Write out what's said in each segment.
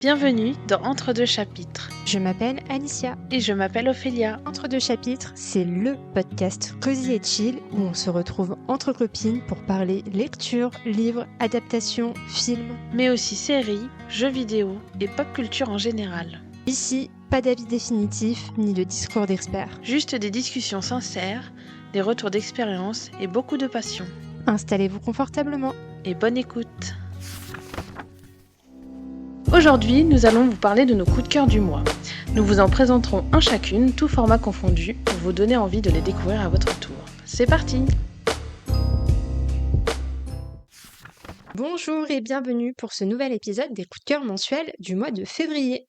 Bienvenue dans Entre deux chapitres. Je m'appelle Alicia. Et je m'appelle Ophélia. Entre deux chapitres, c'est le podcast cosy et chill où on se retrouve entre copines pour parler lecture, livres, adaptations, films. Mais aussi séries, jeux vidéo et pop culture en général. Ici, pas d'avis définitif ni de discours d'experts. Juste des discussions sincères, des retours d'expérience et beaucoup de passion. Installez-vous confortablement. Et bonne écoute. Aujourd'hui, nous allons vous parler de nos coups de cœur du mois. Nous vous en présenterons un chacune, tout format confondu, pour vous donner envie de les découvrir à votre tour. C'est parti! Bonjour et bienvenue pour ce nouvel épisode des coups de cœur mensuels du mois de février.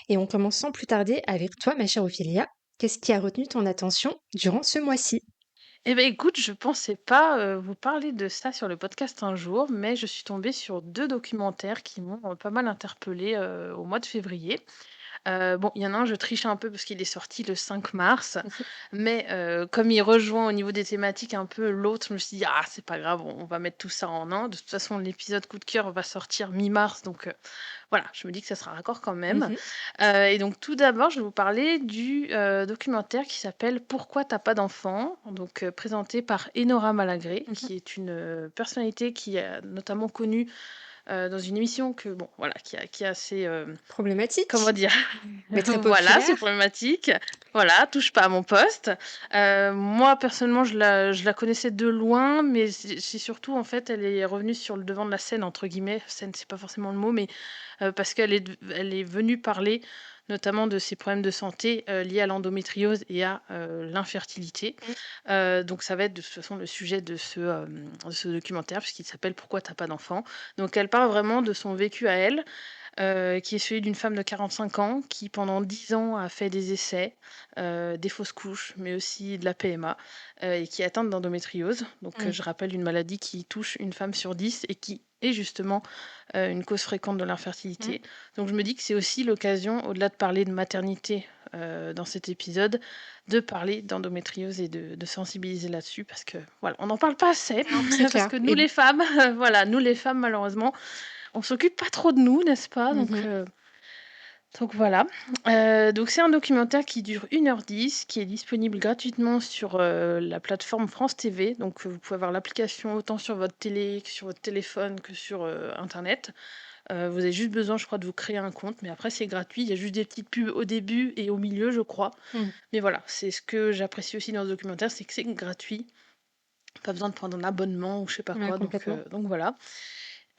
Et on commence sans plus tarder avec toi, ma chère Ophélia. Qu'est-ce qui a retenu ton attention durant ce mois-ci ? Eh bien écoute, je pensais pas vous parler de ça sur le podcast un jour, mais je suis tombée sur 2 documentaires qui m'ont pas mal interpellée au mois de février. Bon, il y en a un, je triche un peu parce qu'il est sorti le 5 mars, mais comme il rejoint au niveau des thématiques un peu l'autre, je me suis dit: «Ah, c'est pas grave, on va mettre tout ça en un». De toute façon, l'épisode coup de cœur va sortir mi-mars, donc voilà, je me dis que ça sera raccord quand même. Et donc tout d'abord, je vais vous parler du documentaire qui s'appelle «Pourquoi t'as pas d'enfant?», donc présenté par Enora Malagré, qui est une personnalité qui est notamment connue dans une émission que bon, voilà, qui est assez, Problématique, comment dire? mais très Voilà, c'est populaire. problématique. Voilà, touche pas à mon poste. Moi, personnellement, je la connaissais de loin, mais c'est surtout, en fait, elle est revenue sur le devant de la scène, entre guillemets. Scène, c'est pas forcément le mot, mais parce elle est venue parler notamment de ses problèmes de santé liés à l'endométriose et à l'infertilité. Donc ça va être de toute façon le sujet de ce documentaire, puisqu'il s'appelle «Pourquoi t'as pas d'enfant?». Donc elle parle vraiment de son vécu à elle, qui est celui d'une femme de 45 ans qui, pendant 10 ans, a fait des essais, des fausses couches, mais aussi de la PMA, et qui est atteinte d'endométriose. Donc, je rappelle une maladie qui touche une femme sur 10 et qui est justement, une cause fréquente de l'infertilité. Donc je me dis que c'est aussi l'occasion, au-delà de parler de maternité, dans cet épisode, de parler d'endométriose et de sensibiliser là-dessus parce que, voilà, on n'en parle pas assez. Non, c'est Parce clair. que nous les femmes, voilà, nous les femmes malheureusement, on s'occupe pas trop de nous, n'est-ce pas? Donc voilà. Donc c'est un documentaire qui dure 1h10, qui est disponible gratuitement sur, la plateforme France TV. Donc, vous pouvez avoir l'application autant sur votre télé que sur votre téléphone que sur, internet. Vous avez juste besoin, je crois, de vous créer un compte, mais après c'est gratuit. Il y a juste des petites pubs au début et au milieu, je crois. Mais voilà, c'est ce que j'apprécie aussi dans ce documentaire, c'est que c'est gratuit. Pas besoin de prendre un abonnement ou je sais pas Ouais, quoi, complètement. donc voilà.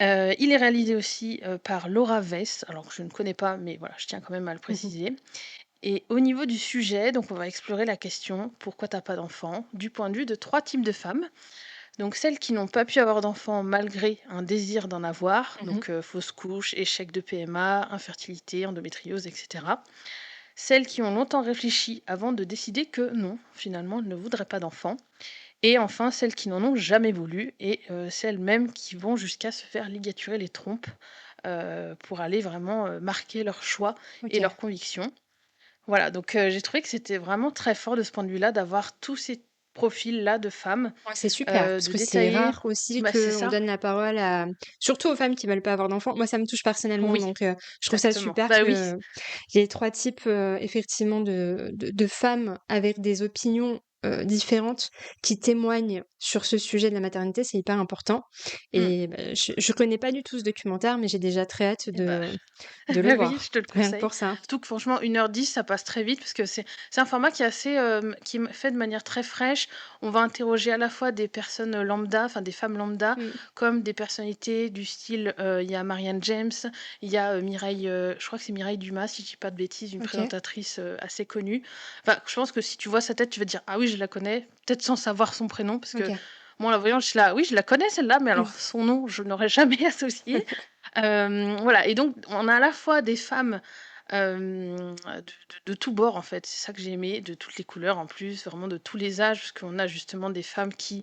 Il est réalisé aussi, par Laura Weiss, alors que je ne connais pas, mais voilà, je tiens quand même à le préciser. Et au niveau du sujet, donc on va explorer la question: «Pourquoi t'as pas d'enfant?», du point de vue de 3 types de femmes. Donc celles qui n'ont pas pu avoir d'enfants malgré un désir d'en avoir, donc fausse couche, échec de PMA, infertilité, endométriose et cetera. Celles qui ont longtemps réfléchi avant de décider que non, finalement, elles ne voudraient pas d'enfants. Et enfin, celles qui n'en ont jamais voulu et celles même qui vont jusqu'à se faire ligaturer les trompes, pour aller vraiment, marquer leur choix et OK. leurs convictions. Voilà, donc j'ai trouvé que c'était vraiment très fort de ce point de vue-là, d'avoir tous ces profils-là de femmes, Ouais, c'est super, parce de que c'est détailler rare aussi c'est qu'on ça, donne la parole à surtout aux femmes qui veulent pas avoir d'enfants. Moi, ça me touche personnellement, oui, donc je trouve ça exactement. super Bah oui, que les 3 types, effectivement de femmes avec des opinions, différentes qui témoignent sur ce sujet de la maternité, c'est hyper important mmh, et bah, je connais pas du tout ce documentaire, mais j'ai déjà très hâte et bah de le bah oui, je voir, te le rien que conseille. pour ça. Surtout que franchement 1h10 ça passe très vite parce que c'est un format qui est assez, qui est fait de manière très fraîche. On va interroger à la fois des personnes, lambda, enfin des femmes lambda, comme des personnalités du style, il y a Marianne James, il y a, Mireille, je crois que c'est Mireille Dumas si je dis pas de bêtises, une OK, présentatrice, assez connue. Enfin, je pense que si tu vois sa tête, tu vas te dire: «Ah oui, je la connais», peut-être sans savoir son prénom parce que OK. moi en la voyant, je suis là: «Oui, je la connais celle-là», mais alors son nom, je n'aurais jamais associé. Voilà, et donc on a à la fois des femmes, de tous bords en fait, c'est ça que j'ai aimé, de toutes les couleurs en plus, vraiment de tous les âges, parce qu'on a justement des femmes qui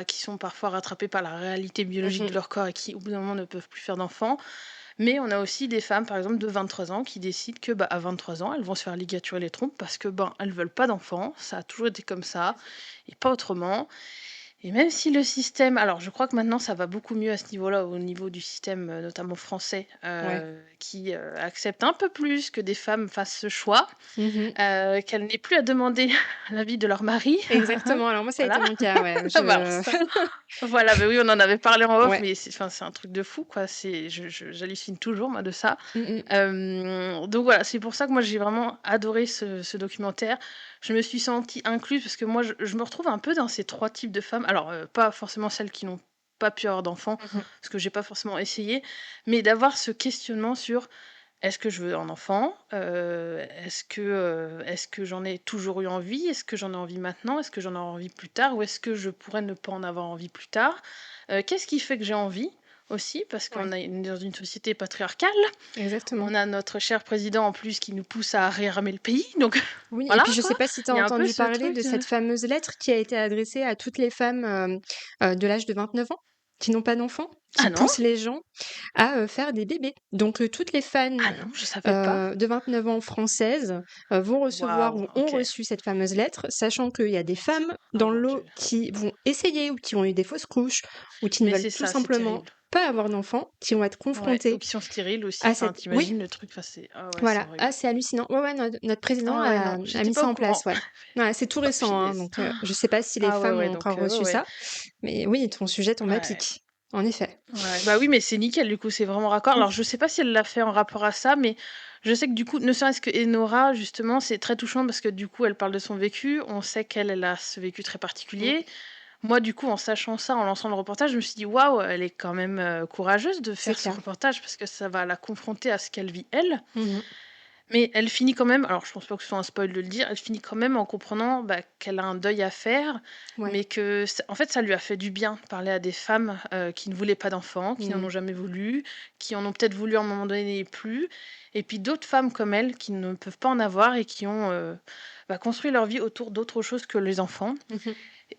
sont parfois rattrapées par la réalité biologique de leur corps et qui au bout d'un moment ne peuvent plus faire d'enfants. Mais on a aussi des femmes par exemple de 23 ans qui décident que, à 23 ans, elles vont se faire ligaturer les trompes parce que, elles veulent pas d'enfants, ça a toujours été comme ça et pas autrement. Et même si le système alors je crois que maintenant ça va beaucoup mieux à ce niveau-là, au niveau du système, notamment français, Ouais. qui, accepte un peu plus que des femmes fassent ce choix, Mmh. qu'elles n'aient plus à demander l'avis de leur mari. Exactement. Alors moi, ça a Voilà. été mon cas, ouais. Bah, alors ça voilà, bah, oui, on en avait parlé en off, Ouais. mais c'est un truc de fou, quoi. J'hallucine toujours moi de ça. Mmh mh. Donc voilà, c'est pour ça que moi j'ai vraiment adoré ce documentaire. Je me suis sentie incluse parce que moi je me retrouve un peu dans ces 3 types de femmes. Alors, pas forcément celles qui n'ont pas pu avoir d'enfants, Mmh. parce que j'ai pas forcément essayé, mais d'avoir ce questionnement sur: «Est-ce que je veux un enfant? Est-ce que j'en ai toujours eu envie? Est-ce que j'en ai envie maintenant? Est-ce que j'en aurai envie plus tard? Ou est-ce que je pourrais ne pas en avoir envie plus tard?» Qu'est-ce qui fait que j'ai envie aussi? Parce Ouais, qu'on est dans une société patriarcale. exactement. On a notre cher président en plus qui nous pousse à réarmer le pays, donc Oui et voilà puis je quoi. sais pas si tu as Il y a un peu entendu ce parler truc de de cette fameuse lettre qui a été adressée à toutes les femmes, de l'âge de 29 ans, qui n'ont pas d'enfants, qui «Ah non? poussent les gens à, faire des bébés. Donc toutes les femmes, Ah non, je savais pas». de 29 ans françaises, vont recevoir Waouh, ou ont OK. reçu cette fameuse lettre, sachant qu'il y a des femmes Oh dans le mon lot Dieu. qui vont essayer ou qui ont eu des fausses couches ou qui ne Mais veulent c'est tout ça, c'est simplement terrible. pas avoir d'enfants, qui vont être Ouais, ou confrontées qui sont stériles aussi, à enfin cette oui! tu le truc, enfin c'est ah ouais, c'est Voilà, horrible. ah c'est hallucinant. Ouais, ouais, notre président Ah ouais, non, a j'étais mis pas ça au en place, courant. ouais. Ouais, c'est tout Oh récent, hein, punaise. donc je sais pas si les Ah ouais, femmes ouais, ont donc encore reçu ouais. ça, mais oui, ton sujet tombe à Ouais, pic, en effet. ouais. Bah oui, mais c'est nickel du coup, c'est vraiment raccord. Alors je sais pas si elle l'a fait en rapport à ça, mais je sais que du coup, ne serait-ce que Enora justement, c'est très touchant parce que du coup, elle parle de son vécu. On sait qu'elle a ce vécu très Mmh, particulier. Moi, du coup, en sachant ça, en lançant le reportage, je me suis dit: «Waouh, elle est quand même, courageuse de c'est faire ce clair. reportage parce que ça va la confronter à ce qu'elle vit elle». Mmh. Mais elle finit quand même alors je pense pas que ce soit un spoil de le dire, elle finit quand même en comprenant, bah, qu'elle a un deuil à faire, Ouais. mais que ç en fait, ça lui a fait du bien de parler à des femmes, qui ne voulaient pas d'enfants, qui n'en Mmh. ont jamais voulu, qui en ont peut-être voulu à un moment donné et plus, et puis d'autres femmes comme elle qui ne peuvent pas en avoir et qui ont, bah, construit leur vie autour d'autre chose que les enfants. Mmh.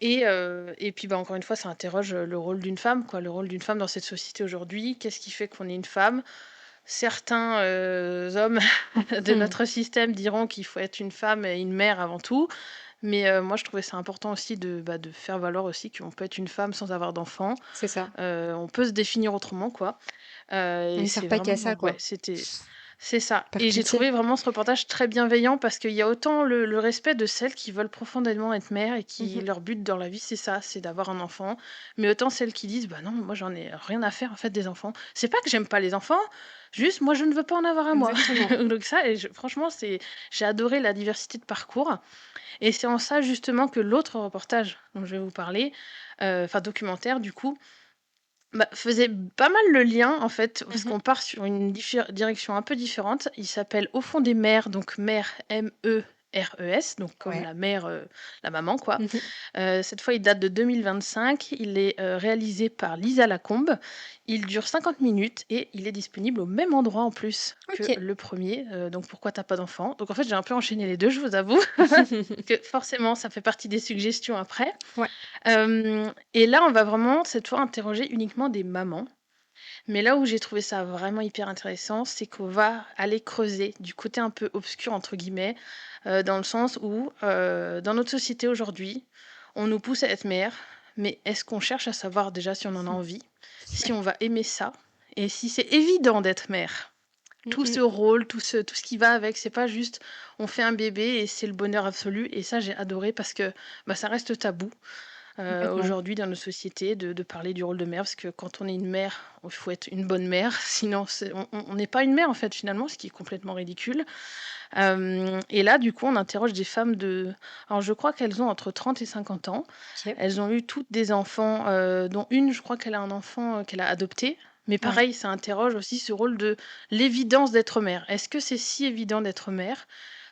Et puis, bah, encore une fois, ça interroge, le rôle d'une femme, quoi, le rôle d'une femme dans cette société aujourd'hui. Qu'est-ce qui fait qu'on est une femme? Certains, hommes de Mmh. notre système diront qu'il faut être une femme et une mère avant tout, mais moi je trouvais ça important aussi de faire valoir aussi qu'on peut être une femme sans avoir d'enfant. C'est ça. On peut se définir autrement quoi, On et ne sert c'est pas qu'à vraiment ça, ouais, quoi. c'est ça, Par et j'ai pitié. trouvé vraiment ce reportage très bienveillant parce qu'il y a autant le respect de celles qui veulent profondément être mères et qui Mmh. leur but dans la vie c'est ça, c'est d'avoir un enfant, mais autant celles qui disent: «Bah non, moi j'en ai rien à faire en fait des enfants. C'est pas que j'aime pas les enfants, juste moi je ne veux pas en avoir un moi». Exactement. Donc ça et je franchement j'ai adoré la diversité de parcours, et c'est en ça justement que l'autre reportage dont je vais vous parler, enfin documentaire du coup, bah, faisait pas mal le lien, en fait, parce Mmh. qu'on part sur une direction un peu différente. Il s'appelle Au fond des mers, donc mère, MERES, donc comme Ouais. la mère, la maman, quoi. Mmh. Cette fois, il date de 2025. Il est, réalisé par Lisa Lacombe. Il dure 50 minutes et il est disponible au même endroit, en plus, que OK. le premier. Donc Pourquoi t'as pas d'enfant? Donc en fait, j'ai un peu enchaîné les 2, je vous avoue, que forcément, ça fait partie des suggestions après. Ouais. Et là, on va vraiment, cette fois, interroger uniquement des mamans. Mais là où j'ai trouvé ça vraiment hyper intéressant, c'est qu'on va aller creuser du côté un peu «obscur» entre guillemets, dans le sens où, dans notre société aujourd'hui, on nous pousse à être mère, mais est-ce qu'on cherche à savoir déjà si on en a envie? Si Ouais. on va aimer ça? Et si c'est évident d'être mère? Mmh Tout mh. ce rôle, tout ce qui va avec, c'est pas juste on fait un bébé et c'est le bonheur absolu, et ça j'ai adoré parce que, bah, ça reste tabou. Complètement. Aujourd'hui dans nos sociétés de parler du rôle de mère, parce que quand on est une mère, il faut être une bonne mère, sinon on n'est pas une mère en fait finalement, ce qui est complètement ridicule. Et là du coup on interroge des femmes de alors je crois qu'elles ont entre 30 et 50 ans. OK. Elles ont eu toutes des enfants, dont une je crois qu'elle a un enfant, qu'elle a adopté. Mais Ouais. pareil, ça interroge aussi ce rôle de l'évidence d'être mère. Est-ce que c'est si évident d'être mère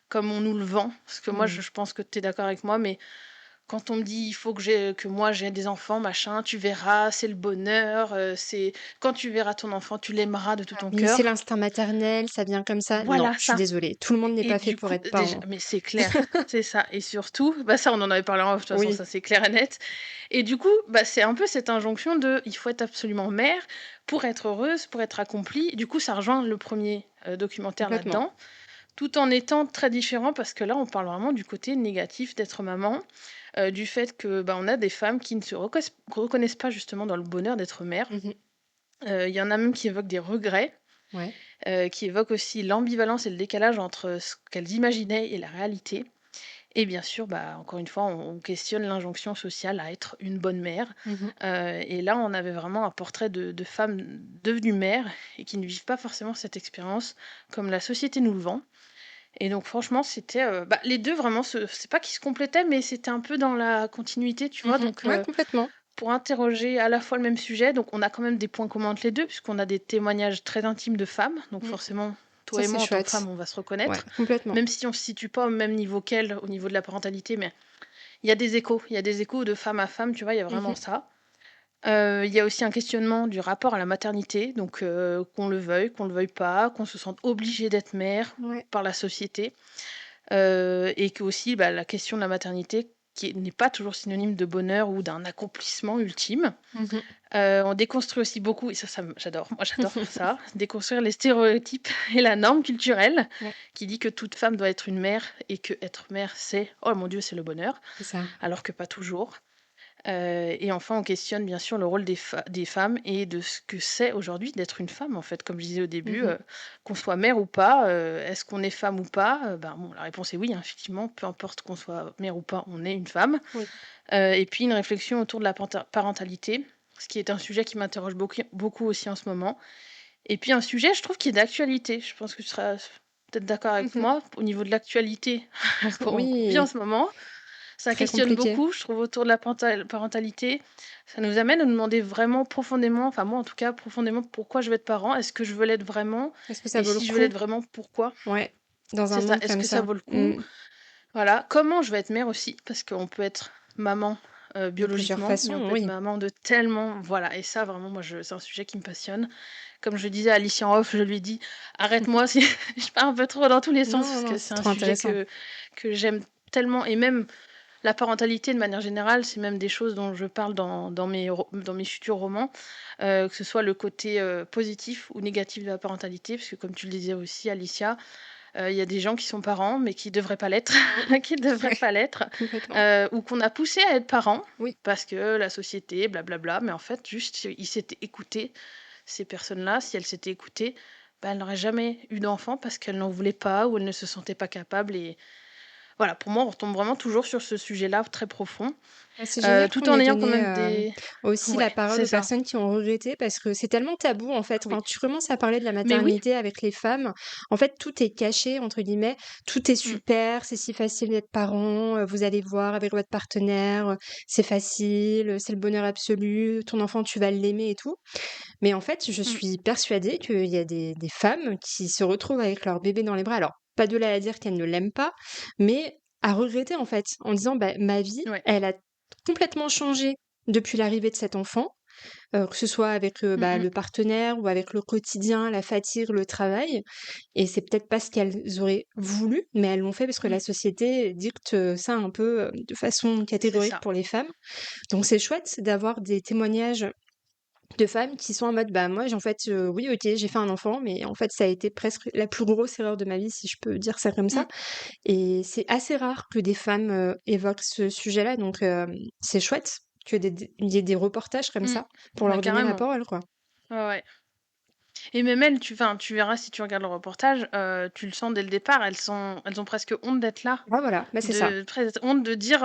comme on nous le vend? Parce que moi Mmh. je pense que tu es d'accord avec moi, mais quand on me dit: «Il faut que moi j'ai des enfants, machin, tu verras, c'est le bonheur, c'est quand tu verras ton enfant, tu l'aimeras de tout ton Oui, c'est cœur». l'instinct maternel, ça vient comme ça. Non, Voilà je suis ça, désolée, tout le monde n'est et pas fait du pour coup être déjà parent. mais c'est clair, c'est ça, et surtout, bah, ça on en avait parlé en off, de toute façon, Oui, ça c'est clair et net, et du coup, bah, c'est un peu cette injonction de: «Il faut être absolument mère pour être heureuse, pour être accomplie». Du coup, ça rejoint le premier er documentaire complètement. là-dedans. tout en étant très différent parce que là, on parle vraiment du côté négatif d'être maman, du fait que, bah, on a des femmes qui ne se reconnaissent pas justement dans le bonheur d'être mère. Mmh. Il y en a même qui évoquent des regrets, Ouais. qui évoquent aussi l'ambivalence et le décalage entre ce qu'elles imaginaient et la réalité. Et bien sûr, bah, encore une fois, on questionne l'injonction sociale à être une bonne mère. Mmh. Et là, on avait vraiment un portrait de femmes devenues mères et qui ne vivent pas forcément cette expérience comme la société nous le vend. Et donc franchement, c'était, bah, les 2 vraiment c'est pas qu'ils se complétaient, mais c'était un peu dans la continuité, tu vois? Mmh. Donc Ouais, complètement. pour interroger à la fois le même sujet, donc on a quand même des points communs entre les 2 puisqu'on a des témoignages très intimes de femmes, donc Mmh. forcément, Ça, toi et c'est moi, en tant que chouette. femme, on va se Ouais, reconnaître, complètement. même si on se situe pas au même niveau qu'elles, au niveau de la parentalité, mais il y a des échos de femme à femme, tu vois? Il y a vraiment Mmh. ça. Il y a aussi un questionnement du rapport à la maternité, donc qu'on le veuille pas, qu'on se sente obligé d'être mère Ouais. par la société, et qu'aussi, bah, la question de la maternité qui n'est pas toujours synonyme de bonheur ou d'un accomplissement ultime. Mmh. On déconstruit aussi beaucoup et j'adore, moi j'adore faire ça, déconstruire les stéréotypes et la norme culturelle Ouais, qui dit que toute femme doit être une mère et que être mère c'est, oh mon Dieu, c'est le bonheur, c'est ça. alors que pas toujours. Et enfin, on questionne bien sûr le rôle des femmes et de ce que c'est aujourd'hui d'être une femme, en fait. Comme je disais au début, Mmh. qu'on soit mère ou pas, est-ce qu'on est femme ou pas? Ben, bon, la réponse est oui, hein, effectivement, peu importe qu'on soit mère ou pas, on est une femme. Oui. Et puis une réflexion autour de la parentalité, ce qui est un sujet qui m'interroge beaucoup aussi en ce moment. Et puis un sujet, je trouve, qui est d'actualité. Je pense que tu seras peut-être d'accord avec Mmh. moi, au niveau de l'actualité qu'on vit en Oui, ce moment. Ça très questionne compliqué. beaucoup, je trouve, autour de la parentalité. Ça nous amène à nous demander vraiment profondément, enfin moi en tout cas, profondément pourquoi je veux être parent. Est-ce que je veux l'être vraiment? Est-ce que ça Et vaut le si je veux l'être coup? vraiment, pourquoi? Ouais, dans un C'est ça, monde est-ce comme que ça ça. vaut le coup? Mmh. Voilà. Comment je vais être mère aussi? Parce qu'on peut être maman De plusieurs biologiquement, mais on façons, peut être oui. maman de tellement. Voilà. Et ça, vraiment, moi, c'est un sujet qui me passionne. Comme je disais à Alicia en off, je lui ai dit, arrête-moi si je pars un peu trop dans tous les Non, sens, non, parce non, que c'est c'est un trop sujet intéressant. que j'aime tellement. Et même la parentalité, de manière générale, c'est même des choses dont je parle dans mes futurs romans, que ce soit le côté positif ou négatif de la parentalité, parce que comme tu le disais aussi, Alicia, il y a des gens qui sont parents, mais qui devraient pas l'être, Mmh. qui devraient Ouais, pas l'être, complètement. ou qu'on a poussé à être parents, Oui, parce que la société, blablabla, mais en fait, juste, ils s'étaient écoutés, ces personnes-là, si elles s'étaient écoutées, bah, elles n'auraient jamais eu d'enfant parce qu'elles n'en voulaient pas ou elles ne se sentaient pas capables. Et voilà, pour moi, on retombe vraiment toujours sur ce sujet-là très profond, bah, c'est génial tout qu'on en ait ayant quand donné, même des. aussi la Ouais, parole c'est aux ça. personnes qui ont regretté parce que c'est tellement tabou, en fait. Oui. Quand tu commences à parler de la Mais oui. maternité avec les femmes, en fait, «tout est caché» entre guillemets. Tout est Mmh. super, c'est si facile d'être parent, vous allez voir avec votre partenaire, c'est facile, c'est le bonheur absolu, ton enfant, tu vas l'aimer et tout. Mais en fait, je Mmh. suis persuadée qu'il y a des femmes qui se retrouvent avec leur bébé dans les bras. Alors, pas de là à dire qu'elles ne l'aiment pas, mais à regretter en fait, en disant bah, ma vie, Ouais. elle a complètement changé depuis l'arrivée de cet enfant, que ce soit avec Mmh bah, mh. le partenaire ou avec le quotidien, la fatigue, le travail. Et c'est peut-être pas ce qu'elles auraient voulu, mais elles l'ont fait parce que la Mmh. société dicte ça un peu de façon C'est catégorique ça. pour les femmes. Donc c'est chouette d'avoir des témoignages de femmes qui sont en mode: «Bah, moi, j en fait, oui, OK, j'ai fait un enfant, mais en fait, ça a été presque la plus grosse erreur de ma vie», si je peux dire ça comme ça. Mmh. Et c'est assez rare que des femmes, évoquent ce sujet-là, donc c'est chouette que il y ait des reportages comme Mmh. ça pour Bah, leur donner la carrément. parole, quoi. Ouais, ouais. Et même elles, tu verras si tu regardes le reportage, tu le sens dès le départ, elles ont presque honte d'être là. Ouais, voilà, bah, c'est ça. De presque honte de dire,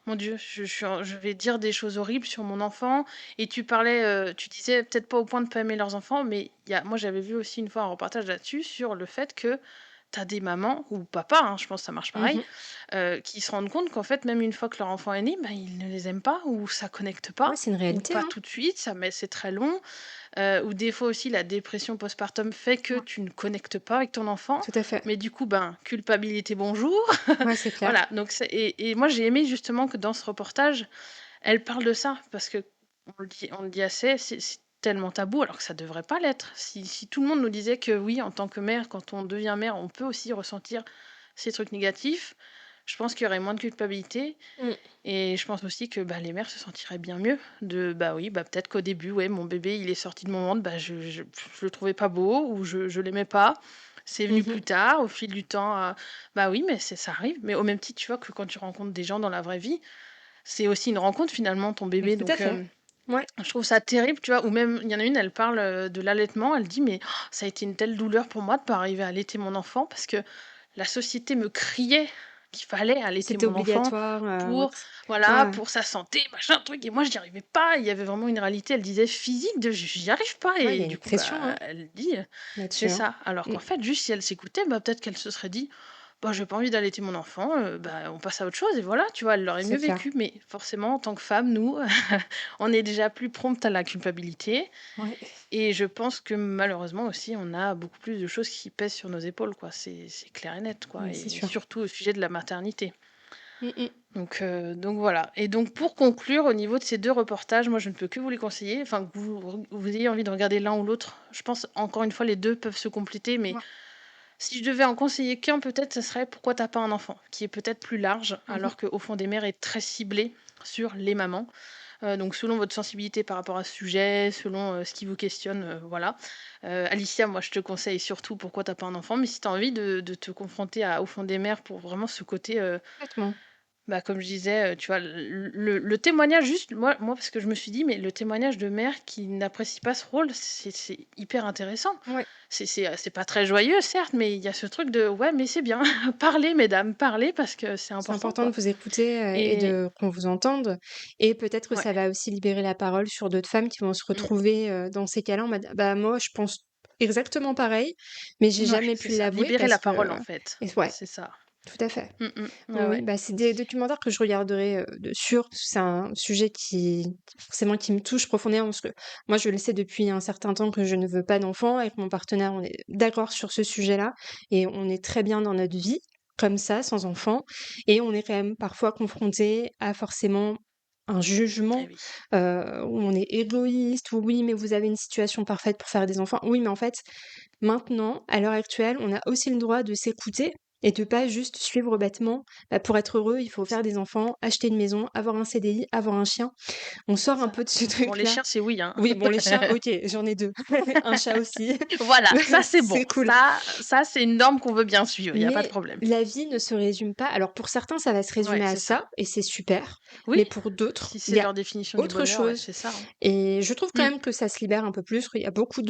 «Mon Dieu, je vais dire des choses horribles sur mon enfant». Et tu disais peut-être pas au point de pas aimer leurs enfants, mais moi j'avais vu aussi une fois un reportage là-dessus, sur le fait que tu as des mamans ou papas, hein, je pense que ça marche pareil, Mmh. qui se rendent compte qu'en fait, même une fois que leur enfant est né, bah, ils ne les aiment pas ou ça connecte Ouais, pas c'est une ou réalité, pas hein. tout de suite, c'est très long, ou des fois aussi la dépression postpartum fait que Ouais, tu ne connectes pas avec ton enfant, tout à fait. mais du coup, ben, culpabilité bonjour. Ouais, c'est clair. Voilà, donc et moi j'ai aimé justement que dans ce reportage, elle parle de ça parce que on le dit assez, c'est tellement tabou alors que ça devrait pas l'être. Si tout le monde nous disait que oui, en tant que mère, quand on devient mère, on peut aussi ressentir ces trucs négatifs, je pense qu'il y aurait moins de culpabilité. Mmh. Et je pense aussi que, bah, les mères se sentiraient bien mieux de, bah, oui, bah, peut-être qu'au début, ouais, mon bébé, il est sorti de mon ventre, bah, je le trouvais pas beau ou je l'aimais pas. C'est venu Mmh. plus tard, au fil du temps, bah, oui, mais ça arrive. Mais au même titre, tu vois, que quand tu rencontres des gens dans la vraie vie, c'est aussi une rencontre finalement, ton Mais bébé. tout à Donc, fait. Ouais. je trouve ça terrible, tu vois? Ou même, il y en a une, elle parle, de l'allaitement, elle dit: «Mais ça a été une telle douleur pour moi de pas arriver à allaiter mon enfant parce que la société me criait qu'il fallait allaiter C'était mon enfant obligatoire, ou pour, autre. voilà, Ouais, pour sa santé, machin, truc, et moi j'y arrivais pas». Il y avait vraiment une réalité, elle disait physique de j'y arrive pas, ouais, il y et a du une coup, pression, bah, hein, elle dit, c'est là-dessus, hein. ça. Alors Mmh. qu'en fait, juste si elle s'écoutait, bah, peut-être qu'elle se serait dit: «Bah, j'ai pas envie d'allaiter mon enfant, bah, on passe à autre chose», et voilà, tu vois? Elle l'aurait C'est mieux clair. vécu. Mais forcément, en tant que femme, nous, on est déjà plus promptes à la culpabilité, Ouais. et je pense que malheureusement aussi, on a beaucoup plus de choses qui pèsent sur nos épaules, quoi. C'est clair et net, quoi, Mais c'est et sûr. surtout au sujet de la maternité. Mmh mh. Donc voilà. Et donc pour conclure, au niveau de ces 2 reportages, moi je ne peux que vous les conseiller, enfin que vous ayez envie de regarder l'un ou l'autre. Je pense encore une fois les 2 peuvent se compléter, mais Ouais. si je devais en conseiller qu'un, peut-être ce serait «Pourquoi t'as pas un enfant?», qui est peut-être plus large, Mmh mh. alors qu'Au fond des mers est très ciblé sur les mamans. Donc selon votre sensibilité par rapport à ce sujet, selon, ce qui vous questionne, voilà. Alicia, moi je te conseille surtout «Pourquoi t'as pas un enfant?», mais si tu as envie de te confronter à Au fond des mers pour vraiment ce côté, Complètement. bah, comme je disais, tu vois, le témoignage, juste moi parce que je me suis dit: «Mais le témoignage de mère qui n'apprécie pas ce rôle, c'est hyper intéressant». Ouais. C'est pas très joyeux certes, mais il y a ce truc de: «Ouais, mais c'est bien, parlez mesdames, parlez parce que c'est C'est important, important de quoi». vous écouter, et Et de qu'on vous entende, et peut-être que ouais, ça va aussi libérer la parole sur d'autres femmes qui vont se mmh, retrouver, dans ces cas-là en mode: «Bah, moi, je pense exactement pareil, mais j'ai ouais, jamais c'est pu ça, l'avouer libérer parce la que» parole, en fait, et ouais, c'est ça. tout à fait. Mmh mh. Oui, Ouais, oui, ouais. bah, c'est des documentaires que je regarderai, dessus, parce que c'est un sujet qui forcément qui me touche profondément, parce que moi, je le sais depuis un certain temps que je ne veux pas d'enfant. Avec mon partenaire, on est d'accord sur ce sujet-là et on est très bien dans notre vie comme ça, sans enfant, et on est quand même parfois confronté à forcément un Eh jugement, oui. où on est égoïste, ou «Oui, mais vous avez une situation parfaite pour faire des enfants». Oui, mais en fait, maintenant, à l'heure actuelle, on a aussi le droit de s'écouter et de pas juste suivre bêtement. Bah, pour être heureux, il faut faire des enfants, acheter une maison, avoir un CDI, avoir un chien. On sort un Ça. peu de ce Bon, les truc-là. chiens, c'est oui, hein. Oui, bon, les chiens, OK, j'en ai 2. Un chat aussi. Voilà, ça c'est bon. C'est cool. Ça c'est une norme qu'on veut bien suivre, il y a pas de Mais problème. la vie ne se résume pas, alors pour certains, ça va se Ouais, résumer à c'est ça. ça et c'est super, Oui, mais pour d'autres, si il c'est y a leur définition du autre bonheur, ouais, chose, c'est ça, hein. et je trouve quand Mmh. même que ça se libère un peu plus. Il y a beaucoup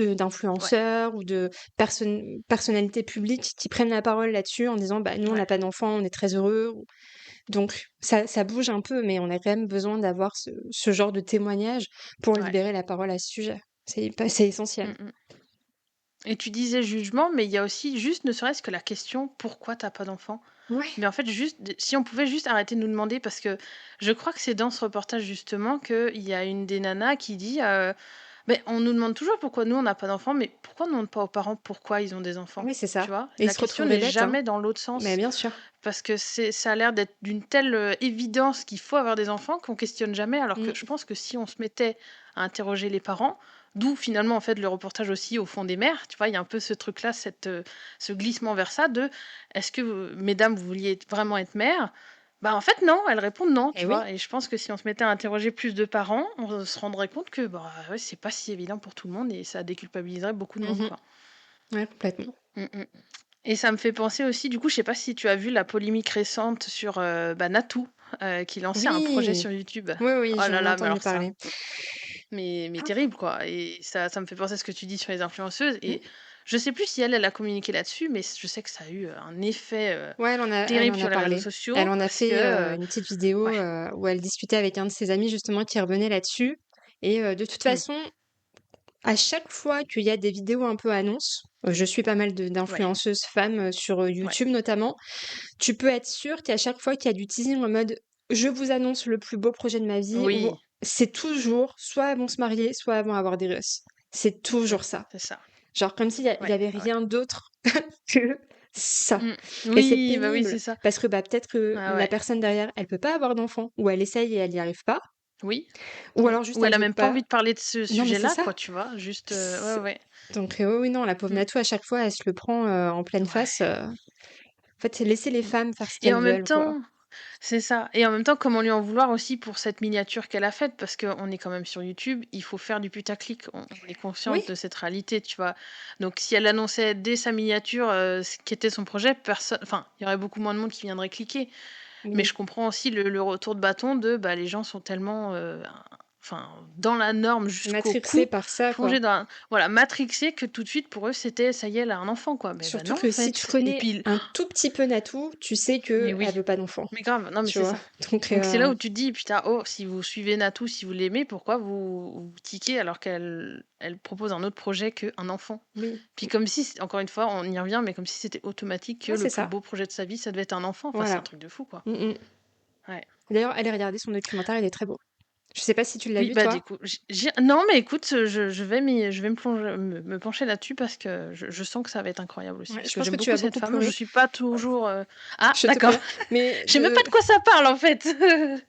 Ouais, d'influenceurs ou de personnalités publiques qui prennent la parole là-dessus en disant: «Bah, nous, on ouais, n'a pas d'enfants, on est très heureux». Donc ça bouge un peu, mais on a quand même besoin d'avoir ce genre de témoignage pour ouais. libérer la parole à ce sujet. C'est essentiel. Mmh mh. Et tu disais jugement, mais il y a aussi juste ne serait-ce que la question: «Pourquoi t'as pas d'enfant?». Ouais. Mais en fait, juste d si on pouvait juste arrêter de nous demander, parce que je crois que c'est dans ce reportage justement qu'il y a une des nanas qui dit, «Beh, on nous demande toujours pourquoi nous on n'a pas d'enfants, mais pourquoi on ne demande pas aux parents pourquoi ils ont des enfants?». Oui, c'est Tu ça, vois? et ils La se question retrouveraient n'est bêtes, hein. jamais dans l'autre Mais sens, bien sûr. parce que ça a l'air d'être d'une telle, évidence qu'il faut avoir des enfants qu'on questionne jamais, alors que je Mmh. pense que si on se mettait à interroger les parents, d'où finalement en fait le reportage aussi Au fond des mers, tu vois? Il y a un peu ce truc-là, ce glissement vers ça de: «Est-ce que mesdames vous vouliez vraiment être mères?». Bah, en fait non, elles répondent non, Et tu oui. vois? Et je pense que si on se mettait à interroger plus de parents, on se rendrait compte que, bah, ouais, c'est pas si évident pour tout le monde, et ça déculpabiliserait beaucoup de monde, Mmh. quoi. Ouais, complètement. Mmh mh. Et ça me fait penser aussi, du coup, je sais pas si tu as vu la polémique récente sur, bah, Natou, qui lançait un projet Oui! sur YouTube. Oui, oui, Oh j'en là ai là, mais entendu alors ça, parler. mais terrible, quoi. Et ça me fait penser à ce que tu dis sur les influenceuses, Mmh. et je sais plus si elle a communiqué là-dessus, mais je sais que ça a eu, un effet, Ouais, elle terrible en sur a les réseaux parlé. sociaux Elle en a parce que, fait, une petite vidéo, ouais. où elle discutait avec un de ses amis justement qui revenait là-dessus, et de toute Mmh. façon, à chaque fois qu'il y a des vidéos un peu annonces, je suis pas mal Ouais, d'influenceuses femmes, sur, ouais. YouTube notamment. Tu peux être sûr qu'à chaque fois qu'il y a du teasing en mode: «Je vous annonce le plus beau projet de ma vie», ou Oui. c'est toujours soit elles vont se marier, soit elles vont avoir des gosses. C'est Mmh. toujours ça. C'est ça. Genre comme s'il y Ouais, avait ouais. rien d'autre que ça, Mmh. et c'est Oui, bah, oui, pénible c'est ça. parce que, bah, peut-être que Ouais, la ouais. personne derrière, elle peut pas avoir d'enfant, ou elle essaye et elle y arrive pas, Oui. ou Mmh. alors juste Ou elle elle a veut même pas pas. envie de parler de ce Non, mais c'est sujet-là, ça. quoi, tu vois? Juste, ouais, C'est ouais. donc oui, oui, non, la pauvre Mmh. Natou, à chaque fois, elle se le prend, en pleine face, Ouais. en fait, c'est laisser les Mmh. femmes faire ce Et qu'elles en même veulent, quoi. temps, C'est ça. Et en même temps, comment lui en vouloir aussi pour cette miniature qu'elle a faite? Parce qu'on est quand même sur YouTube, il faut faire du putaclic. On est consciente Oui, de cette réalité, tu vois. Donc, si elle annonçait dès sa miniature ce qu'était son projet, personne, enfin, il y aurait beaucoup moins de monde qui viendrait cliquer. Mais oui, je comprends aussi le retour de bâton de bah, les gens sont tellement enfin, dans la norme jusqu'au matrixé cou, par ça, quoi. plongés dans voilà, matrixés que tout de suite pour eux c'était ça y est, elle a un enfant quoi. Mais bah Surtout non en que si tu fait. Et connais puis un tout petit peu Natou, tu sais mais que elle oui, veut pas d'enfant, mais grave, non mais tu c'est vois. ça. Donc, Donc c'est là où tu te dis putain, oh, si vous suivez Natou, si vous l'aimez, pourquoi vous tiquez alors qu'elle propose un autre projet qu'un enfant? oui, Puis comme si, encore une fois, on y revient, mais comme si c'était automatique que ouais, le c'est plus ça. beau projet de sa vie, ça devait être un enfant. Enfin, c'est un Voilà. truc de fou, quoi. Mm, mm. Ouais. D'ailleurs, allez regarder son documentaire, il est très beau. Je sais pas si tu l'as Oui, vu, bah, toi. du coup, non, mais écoute, je vais me pencher là-dessus parce que je sens que ça va être incroyable aussi. Ouais, Parce je que pense que j'aime tu beaucoup as cette beaucoup femme. Je pleuré. suis pas toujours. Ah, Je te d'accord. préviens. Mais Je sais même pas de quoi ça parle en fait.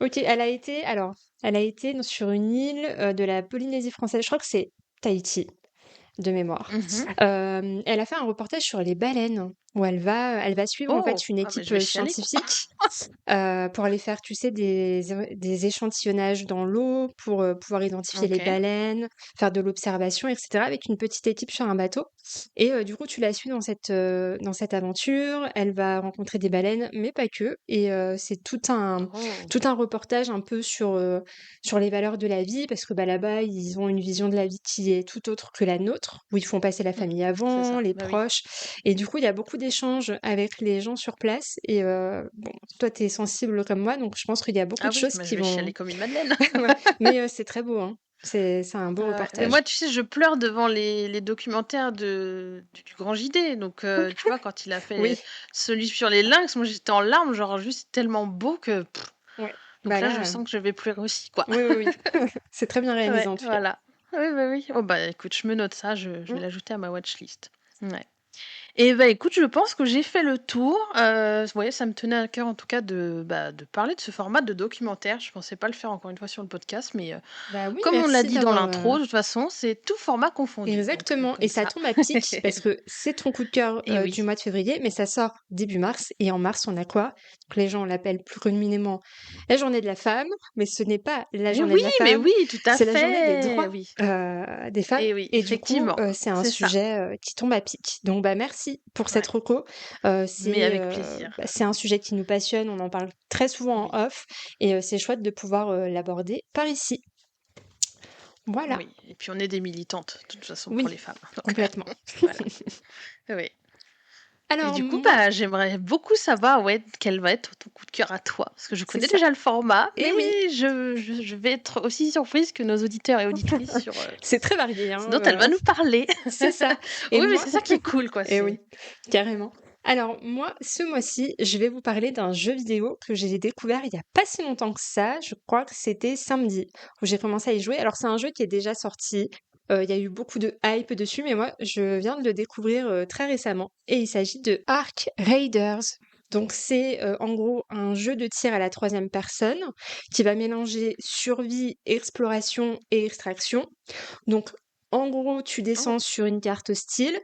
ok, elle a été sur une île de la Polynésie française. Je crois que c'est Tahiti, de mémoire. Mhm. Elle a fait un reportage sur les baleines où elle va suivre en Oh, fait une ah, mais équipe je vais chialer quoi. scientifique pour aller faire, tu sais, des échantillonnages dans l'eau pour pouvoir identifier les Ok. baleines, faire de l'observation, etc. avec une petite équipe sur un bateau. Et du coup, tu la suis dans cette aventure. Elle va rencontrer des baleines, mais pas que. Et c'est Oh. tout un reportage un peu sur les valeurs de la vie, parce que bah, là-bas, ils ont une vision de la vie qui est tout autre que la nôtre, où ils font passer la Mm, famille c'est avant, ça. les Bah oui. proches. Et du coup, il y a beaucoup d'échanges avec les gens sur place. Et bon, toi, tu es sensible comme moi, donc je pense qu'il y a beaucoup Ah de oui, choses mais qui je vais vont... chialer comme une madeleine. Ouais, mais c'est très beau, hein. C'est un beau Ouais. Mais reportage. moi, tu sais, je pleure devant les documentaires du Grand JD. Donc, tu vois, quand il a fait Oui, celui sur les lynx, moi j'étais en larmes, genre juste tellement beau que. ouais. Donc Bah là, je là, sens que je vais pleurer aussi, quoi. oui, oui, oui. C'est très bien réalisé Ouais, en tout cas. voilà. Oui, bah oui. Oh bah écoute, je me note ça, je vais Mm. l'ajouter à ma watchlist. Ouais. Et bah écoute, je pense que j'ai fait le tour. Ouais, ça me tenait à cœur en tout cas de parler de ce format de documentaire. Je pensais pas le faire encore une fois sur le podcast, mais Bah oui, comme on l'a merci dit dans d'avoir... l'intro, de toute façon, c'est tout format confondu. Donc Exactement. Et comme ça ça. tombe à pic parce que c'est ton coup de cœur Et du oui. mois de février, mais ça sort début mars. Et en mars, on a quoi? Donc les gens l'appellent plus communément la journée de la femme, mais ce n'est pas la journée de la Mais femme, oui, tout à c'est la journée des fait. droits Oui. des femmes. Et oui, Et du coup, effectivement. c'est un C'est ça. sujet qui tombe à pic. Donc bah merci pour cette Ouais. reco. Mais avec plaisir. C'est un sujet qui nous passionne, on en parle très souvent Oui. en off, et c'est chouette de pouvoir l'aborder par ici. Voilà. Oui. Et puis on est des militantes, de toute façon, pour Oui, les femmes. Donc, complètement. voilà. Oui. Et Alors du coup, moi, bah, j'aimerais beaucoup savoir, ouais, quel va être ton coup de cœur à toi. Parce que je c'est connais ça. déjà le format, Et mais oui, je vais être aussi surprise que nos auditeurs et auditrices sur c'est très varié, ce hein, dont elle va nous parler. c'est ça. Et Oui, mais moi, c'est ça qui est cool, quoi. et oui, C'est... carrément. Alors moi, ce mois-ci, je vais vous parler d'un jeu vidéo que j'ai découvert il y a pas si longtemps que ça. Je crois que c'était samedi où j'ai commencé à y jouer. Alors c'est un jeu qui est déjà sorti. Il y a eu beaucoup de hype dessus, mais moi, je viens de le découvrir très récemment. Et il s'agit de Ark Raiders. Donc c'est en gros un jeu de tir à la troisième personne qui va mélanger survie, exploration et extraction. Donc, en gros, tu Oh, descends sur une carte hostile,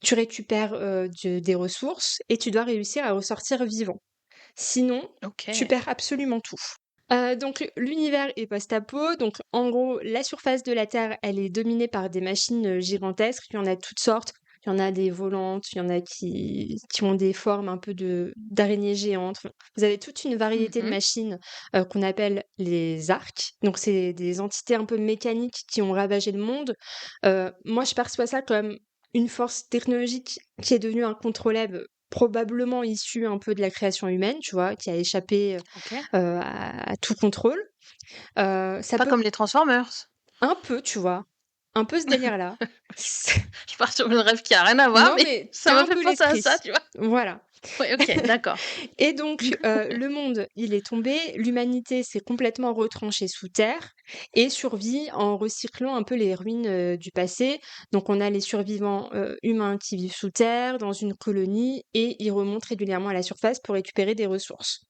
tu récupères des ressources et tu dois réussir à ressortir vivant. Sinon, tu ok. perds absolument tout. Donc, l'univers est post-apo. Donc, en gros, la surface de la Terre, elle est dominée par des machines gigantesques. Il y en a de toutes sortes. Il y en a des volantes, il y en a qui ont des formes un peu d'araignées géantes. Enfin, vous avez toute une variété de Mhm. machines qu'on appelle les arcs. Donc, c'est des entités un peu mécaniques qui ont ravagé le monde. Moi, je perçois ça comme une force technologique qui est devenue incontrôlable, probablement issue un peu de la création humaine, tu vois, qui a échappé Ok. à tout contrôle. Ça Pas peut comme les Transformers. un peu, tu vois, un peu ce délire-là. C'est- Je pars sur une rêve qui a rien à voir, Non, mais mais ça t'as m'a un fait peu penser à l'esprit. ça, tu vois. Voilà. Oui, ok, d'accord. Et donc, le monde, il est tombé, l'humanité s'est complètement retranchée sous terre et survit en recyclant un peu les ruines du passé. Donc, on a les survivants humains qui vivent sous terre, dans une colonie, et ils remontent régulièrement à la surface pour récupérer des ressources.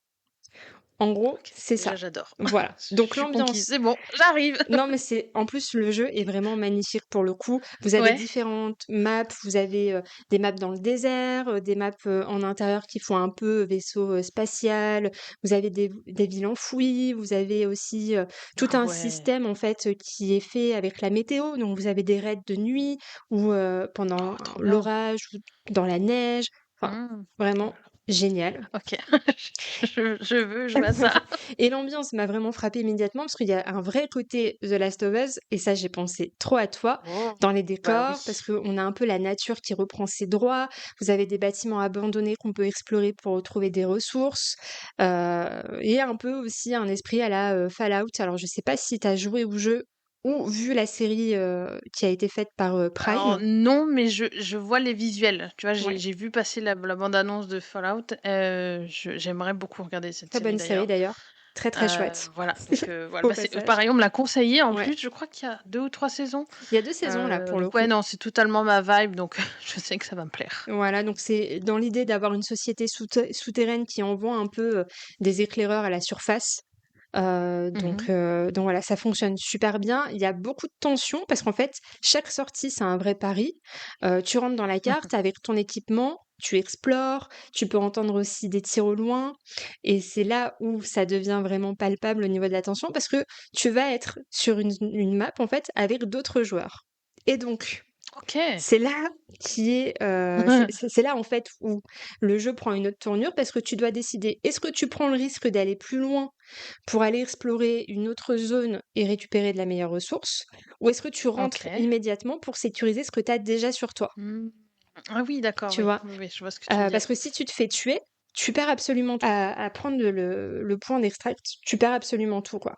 En gros, OK, c'est déjà ça. j'adore. Voilà. Je Donc suis conquise, l'ambiance c'est bon, j'arrive. non, mais c'est en plus, le jeu est vraiment magnifique pour le coup. Vous avez Ouais. différentes maps, vous avez, des maps dans le désert, des maps, en intérieur qui font un peu vaisseau, spatial. Vous avez des villes enfouies, vous avez aussi, tout Ah un ouais. système en fait, qui est fait avec la météo. Donc vous avez des raids de nuit ou, pendant Oh, trop bien. l'orage ou dans la neige. Enfin, Mmh. Oh là vraiment là. génial. OK. Je vois ça. Et l'ambiance m'a vraiment frappée immédiatement parce qu'il y a un vrai côté The Last of Us, et ça j'ai pensé trop à toi, Oh, dans les bah décors, parce oui. qu'on a un peu la nature qui reprend ses droits, vous avez des bâtiments abandonnés qu'on peut explorer pour retrouver des ressources, et un peu aussi un esprit à la Fallout. Alors je sais pas si tu as joué au jeu ou vu la série qui a été faite par Alors Prime. non, mais je vois les visuels. Tu vois, Ouais, j'ai vu passer la bande-annonce de Fallout. J'aimerais beaucoup regarder cette très série bonne série d'ailleurs. d'ailleurs, très très chouette, Voilà, donc voilà, au bah, c'est passage. pareil, on me l'a conseillé en Ouais, plus, je crois qu'il y a 2 ou 3 saisons. il y a 2 saisons là pour le Donc ouais, coup. non, c'est totalement ma vibe, donc je sais que ça va me plaire. Voilà, donc c'est dans l'idée d'avoir une société souterraine qui envoie un peu, des éclaireurs à la surface. Mmh. Donc voilà, ça fonctionne super bien. Il y a beaucoup de tension parce qu'en fait, chaque sortie, c'est un vrai pari. Tu rentres dans la carte avec ton équipement, tu explores, tu peux entendre aussi des tirs au loin, et c'est là où ça devient vraiment palpable au niveau de la tension parce que tu vas être sur une map, en fait, avec d'autres joueurs, et donc OK. c'est là qui est, c'est là, en fait, où le jeu prend une autre tournure parce que tu dois décider: est-ce que tu prends le risque d'aller plus loin pour aller explorer une autre zone et récupérer de la meilleure ressource? Ou est-ce que tu rentres OK. immédiatement pour sécuriser ce que tu as déjà sur toi? Mmh. Ah oui, d'accord, Tu oui. vois? Oui, oui, je vois ce que tu veux dire. Parce que si tu te fais tuer, tu perds absolument tout. À prendre le point d'extract, tu perds absolument tout, quoi.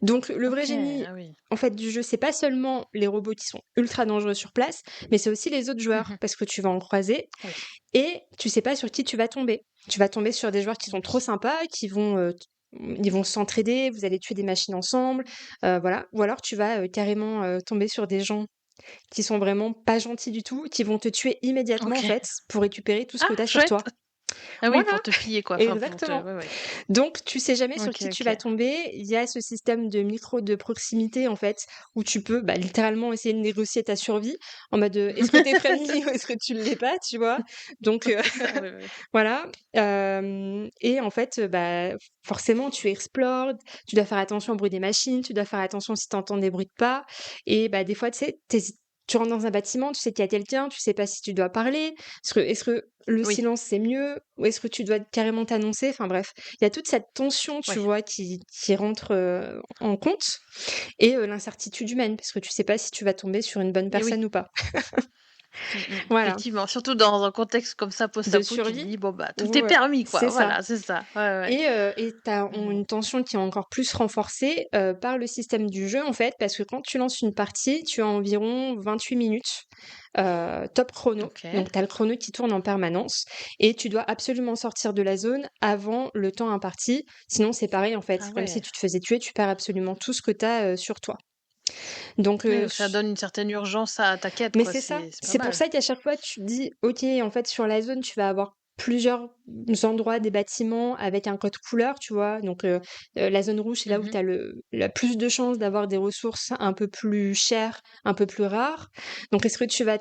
Donc le vrai OK, génie, ah oui. en fait, du jeu, c'est pas seulement les robots qui sont ultra dangereux sur place, mais c'est aussi les autres joueurs Mmh. parce que tu vas en croiser Oui, et tu sais pas sur qui tu vas tomber. Tu vas tomber sur des joueurs qui sont trop oui. sympas, qui vont, ils vont s'entraider, vous allez tuer des machines ensemble, voilà. Ou alors tu vas, carrément, tomber sur des gens qui sont vraiment pas gentils du tout, qui vont te tuer immédiatement, en OK. fait, pour récupérer tout ce Ah que tu as sur chouette! toi. Ah oui, Voilà, pour te piller quoi, enfin pour te exactement. ouais, ouais. Donc, tu sais jamais sur OK, qui tu vas OK. tomber. Il y a ce système de micro de proximité, en fait, où tu peux, bah, littéralement essayer de négocier ta survie en mode, est-ce que tu es friendly ou est-ce que tu ne l'es pas, tu vois? Donc, C'est ça, oui, oui. voilà, et en fait, bah, forcément, tu explores, tu dois faire attention au bruit des machines, tu dois faire attention si tu entends des bruits de pas, et bah, des fois, tu sais, tu rentres dans un bâtiment, tu sais qu'il y a quelqu'un, tu sais pas si tu dois parler. Est-ce que le Oui, silence, c'est mieux? Ou est-ce que tu dois carrément t'annoncer? Enfin bref, il y a toute cette tension, tu oui. vois, qui rentre, en compte, et l'incertitude humaine parce que tu sais pas si tu vas tomber sur une bonne Et oui. personne ou pas. Mmh mh. Voilà, Effectivement, surtout dans un contexte comme ça de post-apo, tu te survie dis: «Bon bah, tout est ou permis quoi». c'est ça. Voilà, c'est ça. Ouais, ouais, ouais. Et tu as Mmh. une tension qui est encore plus renforcée, par le système du jeu, en fait, parce que quand tu lances une partie, tu as environ 28 minutes, top chrono. OK. Donc tu as le chrono qui tourne en permanence et tu dois absolument sortir de la zone avant le temps imparti. Sinon, c'est pareil, en fait, Ah c'est comme si ouais. tu te faisais tuer, tu perds absolument tout ce que tu as, sur toi. Donc Oui, donc ça donne une certaine urgence à ta quête mais quoi, c'est ça. c'est pas C'est pour mal. ça qu'à chaque fois, tu te dis: «OK, en fait, sur la zone, tu vas avoir plusieurs endroits des bâtiments avec un code couleur», tu vois? Donc, la zone rouge, c'est là où Mmh. tu as le plus de chances d'avoir des ressources un peu plus chères, un peu plus rares. Donc est-ce que tu vas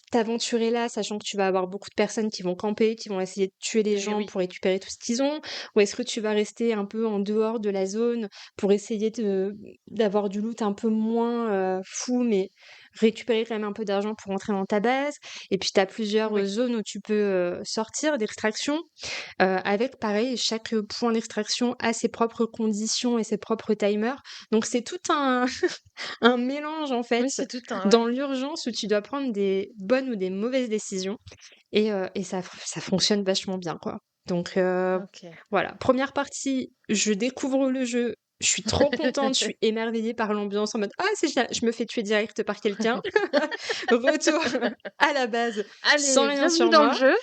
t'aventurer là, sachant que tu vas avoir beaucoup de personnes qui vont camper, qui vont essayer de tuer les Et gens oui. pour récupérer tout ce qu'ils ont? Ou est-ce que tu vas rester un peu en dehors de la zone pour essayer d'avoir du loot un peu moins, fou, mais récupérer quand même un peu d'argent pour rentrer dans ta base? Et puis tu as plusieurs, Oui. zones où tu peux, sortir d'extraction, avec pareil, chaque, point d'extraction a ses propres conditions et ses propres timers. Donc c'est tout un un mélange, en Oui, fait, c'est tout un dans ouais. l'urgence où tu dois prendre des bonnes ou des mauvaises décisions, et ça fonctionne vachement bien, quoi. Donc, OK. voilà. Première partie, je découvre le jeu, je suis trop contente, je suis émerveillée par l'ambiance en mode: «Ah, c'est génial!» Je me fais tuer direct par quelqu'un. Retour à la base, sans Allez, rien bienvenue sur dans le moi, jeu.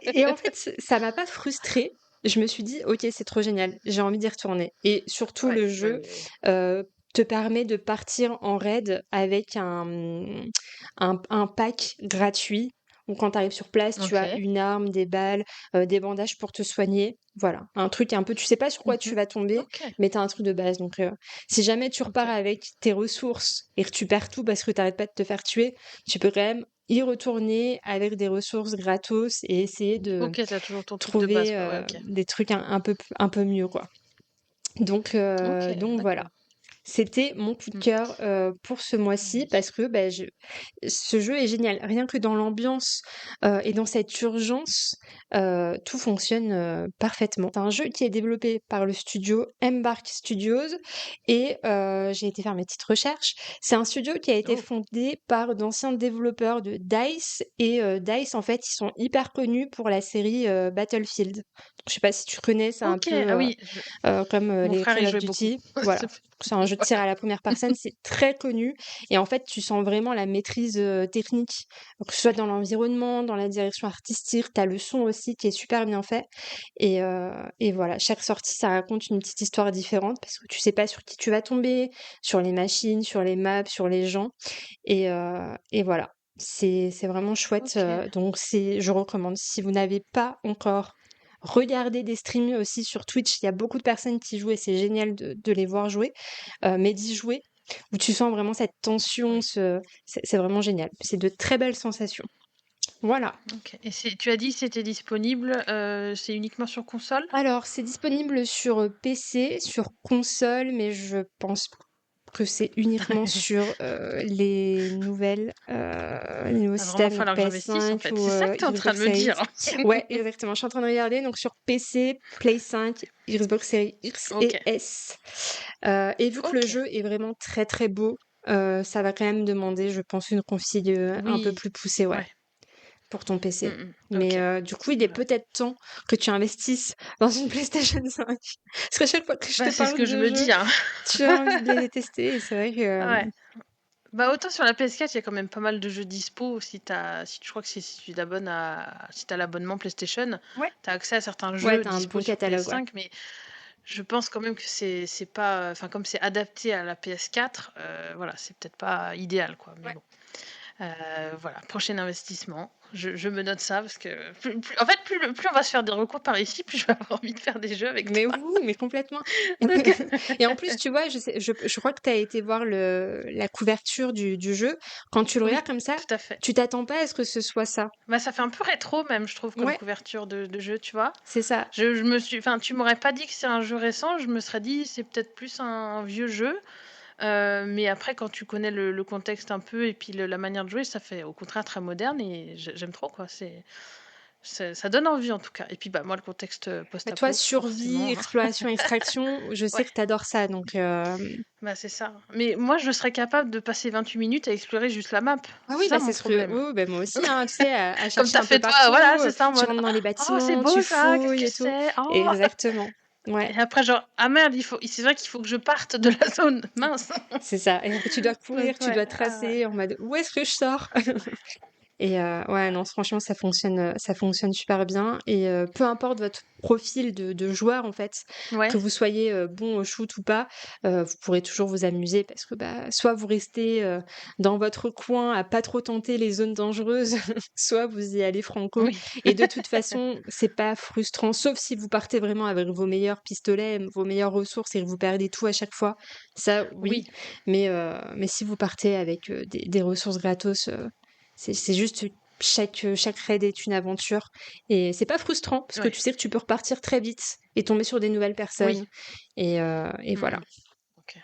et en fait, ça m'a pas frustrée. Je me suis dit: «OK, c'est trop génial, j'ai envie d'y retourner», et surtout Ouais, le oui, jeu, oui, oui. te permet de partir en raid avec un pack gratuit Donc quand tu arrives sur place, tu as OK. une arme, des balles, des bandages pour te soigner. Voilà, un truc un peu tu sais pas sur quoi tu Mmh. vas tomber, OK. mais tu as un truc de base. Donc si jamais tu repars OK. avec tes ressources et que tu perds tout parce que tu pas de te faire tuer, tu peux quand même y retourner avec des ressources gratos et essayer de OK, tu toujours ton truc de base, trouver, quoi. Ouais, OK. des trucs un peu mieux, quoi. OK, Donc voilà. d'accord. C'était mon coup de Mmh. cœur, pour ce mois-ci Oui. parce que, bah, ce jeu est génial. Rien que dans l'ambiance, et dans cette urgence, tout fonctionne, parfaitement. C'est un jeu qui est développé par le studio Embark Studios et j'ai été faire mes petites recherches. C'est un studio qui a été Oh, fondé par d'anciens développeurs de DICE et DICE, en fait, ils sont hyper connus pour la série, Battlefield. Je sais pas si tu connais, c'est un OK. peu, Ah oui, comme, mon les frère Call y of jouait beaucoup. Duty. Voilà. C'est un jeu de tir Voilà. à la première personne, c'est très connu et en fait, tu sens vraiment la maîtrise, technique, que ce soit dans l'environnement, dans la direction artistique. Tu as le son aussi qui est super bien fait et voilà, chaque sortie, ça raconte une petite histoire différente parce que tu sais pas sur qui tu vas tomber, sur les machines, sur les maps, sur les gens et voilà. C'est vraiment chouette, OK. donc je recommande. Si vous n'avez pas encore regardé des streams aussi sur Twitch, il y a beaucoup de personnes qui jouent et c'est génial de les voir jouer, mais d'y jouer, où tu sens vraiment cette tension, Oui. c'est vraiment génial. C'est de très belles sensations. Voilà. OK. Et tu as dit que c'était disponible, c'est uniquement sur console? Alors, c'est disponible sur PC, sur console, mais je pense que c'est uniquement sur les nouveaux Va vraiment systèmes, donc falloir que j'investisse, en PS5 fait. ou C'est ça que tu es en train Xbox de me Series. dire? Ouais, exactement. Je suis en train de regarder, donc sur PC, Play 5, Xbox Series X et OK. S. Et vu que le OK. jeu est vraiment très très beau, ça va quand même demander, je pense, une config un peu Oui. plus poussée, ouais, Ouais. pour ton PC. Mmh. Mais OK. du coup, il est Voilà. peut-être temps que tu investisses dans une PlayStation 5. Parce qu'à chaque fois que je te Bah, c'est ce parle que je de me jeux, dis, hein. tu as envie de les tester. Et c'est vrai que Ouais. Bah, autant sur la PS4, il y a quand même pas mal de jeux dispo si je crois que si tu t'abonnes si tu l'abonnement PlayStation, ouais, tu as accès à certains ouais, jeux t'as un dispo bon sur catalogue, ouais. PS5, mais je pense quand même que c'est pas, enfin, comme c'est adapté à la PS4, voilà, c'est peut-être pas idéal, quoi, mais Ouais. bon. Voilà, prochain investissement. Je me note ça parce que en fait, plus on va se faire des recours par ici, plus je vais avoir envie de faire des jeux avec Mais toi. oui, mais complètement. Donc Et en plus, tu vois, je crois que tu as été voir la couverture du jeu. Quand tu le oui, regardes comme ça, tout à fait. tu t'attends pas à ce que ce soit ça. Bah, ça fait un peu rétro même, je trouve, comme Ouais, couverture de jeu, tu vois? c'est ça. Enfin, tu m'aurais pas dit que c'est un jeu récent, je me serais dit: «C'est peut-être plus un vieux jeu», mais après quand tu connais le contexte un peu et puis la manière de jouer, ça fait au contraire très moderne et j'aime trop, quoi. Ça donne envie en tout cas et puis, bah, moi le contexte, Mais toi, post-apo survie, forcément, hein. exploration, extraction, je sais Ouais, que tu adores ça. Donc, bah, c'est ça. Mais moi je serais capable de passer 28 minutes à explorer juste la map. ah oui, C'est ça bah mon c'est ce que. problème. Oui, oui, bah moi aussi, hein, tu sais, à Comme chercher tu un peu fait toi, voilà, partout. c'est ça en Tu mode: rentres dans les «Oh c'est bâtiments, tu beau ça, qu'est-ce fouilles que et tout. c'est? Oh!» Exactement. Ouais. Et après genre: «Ah merde, c'est vrai qu'il faut que je parte de la zone, mince!» C'est ça. Et après, tu dois Donc courir, tu ouais, dois ah ouais. tracer en mode où est-ce que je sors? Et ouais, non, franchement, ça fonctionne super bien et peu importe votre profil de joueur, en fait, Ouais, que vous soyez, bon au shoot ou pas, vous pourrez toujours vous amuser parce que, bah, soit vous restez, dans votre coin à pas trop tenter les zones dangereuses, soit vous y allez franco oui, et de toute façon, c'est pas frustrant, sauf si vous partez vraiment avec vos meilleurs pistolets, vos meilleures ressources et que vous perdez tout à chaque fois, ça oui, oui, mais si vous partez avec, des ressources gratos, c'est juste chaque raid est une aventure et c'est pas frustrant parce que ouais, tu sais que tu peux repartir très vite et tomber sur des nouvelles oui. personnes et Mmh voilà. mh. OK.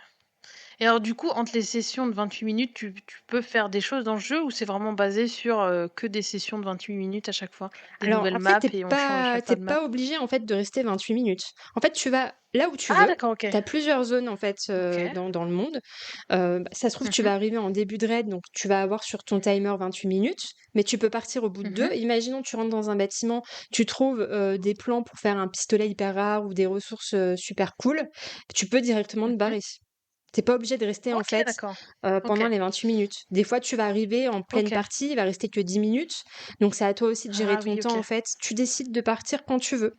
Et alors du coup, entre les sessions de 28 minutes, tu peux faire des choses dans le jeu ou c'est vraiment basé sur, que des sessions de 28 minutes à chaque fois? Des Alors nouvelles en fait, maps et on change à chaque tu fois de map? pas obligé en fait de rester 28 minutes. En fait, tu vas là où tu Ah veux. d'accord, OK. Tu as plusieurs zones en fait, OK. dans le monde. Bah, ça se trouve, tu Mmh. vas arriver en début de raid, donc tu vas avoir sur ton timer 28 minutes, mais tu peux partir au bout de 2. Mmh. Imaginons, tu rentres dans un bâtiment, tu trouves, des plans pour faire un pistolet hyper rare ou des ressources, super cool, tu peux directement te Mmh. barrer. T'es pas obligé de rester en OK, fait, d'accord. pendant OK. les 28 minutes. Des fois, tu vas arriver en pleine OK. partie, il va rester que 10 minutes, donc c'est à toi aussi de gérer Ah ton oui, temps OK. en fait. Tu décides de partir quand tu veux.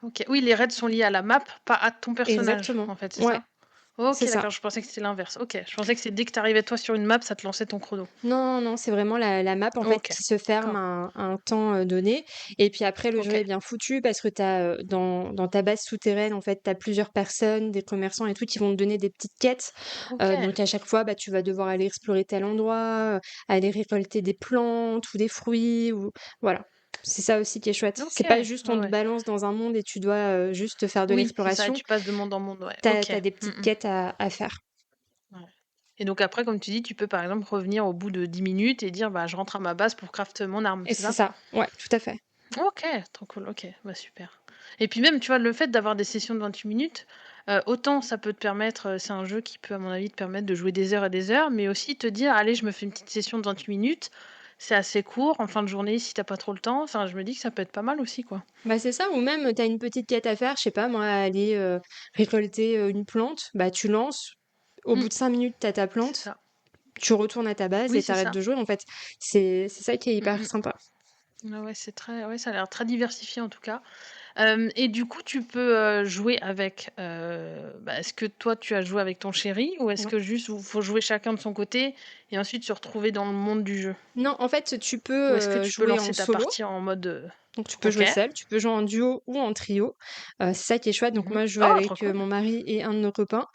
OK. Oui, les raids sont liés à la map, pas à ton personnage, Exactement. en fait, c'est Ouais. ça? OK, C'est ça. d'accord, je pensais que c'était l'inverse. OK, je pensais que c'est dès que tu arrivais toi sur une map, ça te lançait ton chrono. Non, non, c'est vraiment la map en fait OK, qui se ferme d'accord. à un temps, donné et puis après le jeu OK. est bien foutu parce que tu as, dans ta base souterraine, en fait, tu as plusieurs personnes, des commerçants et tout qui vont te donner des petites quêtes, OK. donc à chaque fois, bah, tu vas devoir aller explorer tel endroit, aller récolter des plantes ou des fruits ou voilà. C'est ça aussi qui est chouette. C'est OK, pas juste ouais, on te ouais. balance dans un monde et tu dois, juste faire de Oui, c'est ça et l'exploration. tu passes de monde en monde, ouais. Tu OK. as des Mmh petites mh. quêtes à faire. Ouais et donc après, comme tu dis, tu peux par exemple revenir au bout de 10 minutes et dire: «Bah, je rentre à ma base pour craft mon arme», Et c'est c'est ça? ça, ouais, tout à fait. OK, trop cool, OK, bah, super et puis même, tu vois, le fait d'avoir des sessions de 28 minutes, autant ça peut te permettre, c'est un jeu qui peut, à mon avis, te permettre de jouer des heures et des heures, mais aussi te dire: «Allez, je me fais une petite session de 28 minutes». C'est assez court en fin de journée si tu as pas trop le temps. Enfin, je me dis que ça peut être pas mal aussi, quoi. Bah, c'est ça, ou même, tu as une petite quête à faire, je sais pas moi, aller, récolter, une plante, bah, tu lances, au bout Mmh, de 5 minutes, tu as ta c'est plante, ça. tu retournes à ta base Oui, et tu c'est arrêtes ça. de jouer, en fait. C'est ça qui est Mmh hyper mh. sympa. Ouais, ouais, c'est très ouais, ça a l'air très diversifié en tout cas. Et du coup, tu peux, jouer avec, bah, est-ce que toi tu as joué avec ton chéri ou est-ce Ouais. que juste vous faut jouer chacun de son côté et ensuite se retrouver dans le monde du jeu? Non, en fait, tu peux, Ou est-ce que tu peux jouer en lancer ta solo, partie en mode, donc tu peux OK. jouer seul, tu peux jouer en duo ou en trio, c'est ça qui est chouette. Donc Mmh. moi, je joue Oh, trop avec, cool! mon mari et un de nos copains,